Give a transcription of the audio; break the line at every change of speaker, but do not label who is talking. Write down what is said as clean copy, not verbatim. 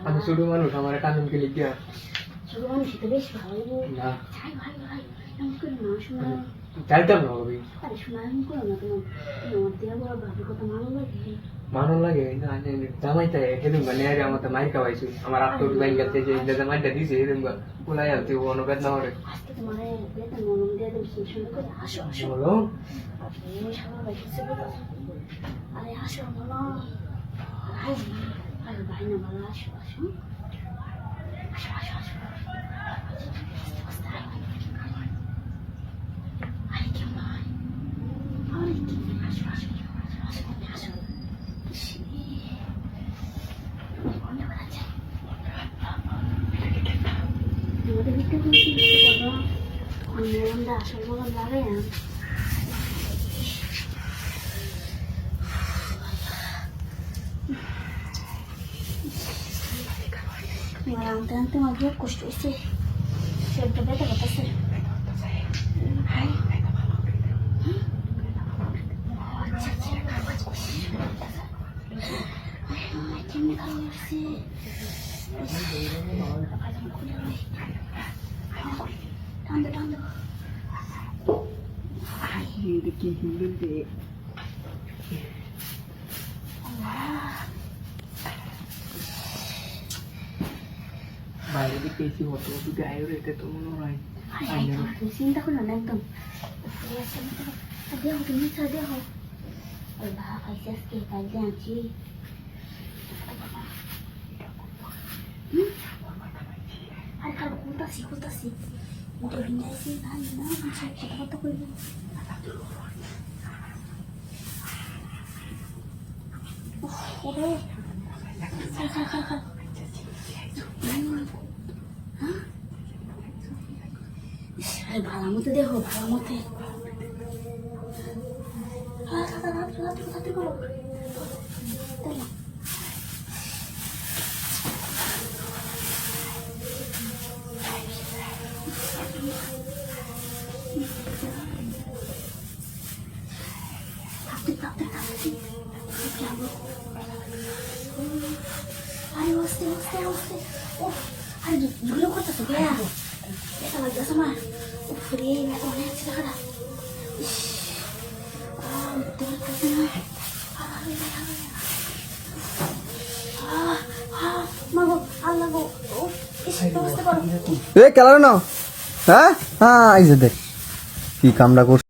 আমি ছোট মানুষ আমার টানুন কে লিখিয়া চাইতাম না মানো লাগে জামাইতে সেদিন মানে আমার মাই খাওয়াইছি আমার আত্ম ব্যাংক গেছে যে জামাইটা দিছে সেদিন বলাই আলতে অনুবাদ না হরে বলো
Antes más bien construirse siempre vete a pasar.
বাইরে দিকে এসে হতো যদি আয়ু রেখে তো মনে হয়
চিন্তা করো না একদম দেখো তুমি দেখো আল্লাহ খাইছে আজকে কালকে আনছি আর কাল কোথাছি উঠে ভিন্দাইছি ভাই না কথা কইব ওরে ভালো মতো দেখো ভালো মতো করো আরে বসতে আরে ঝুলো করতেছো কে এটা বাজা সমা উপরে অনেক ছেলেরা তোর কাছে না মাগো আল্লাহ গো
এ কেলার না হ্যাঁ হ্যাঁ এই যে দেখ কি কামড়া করছে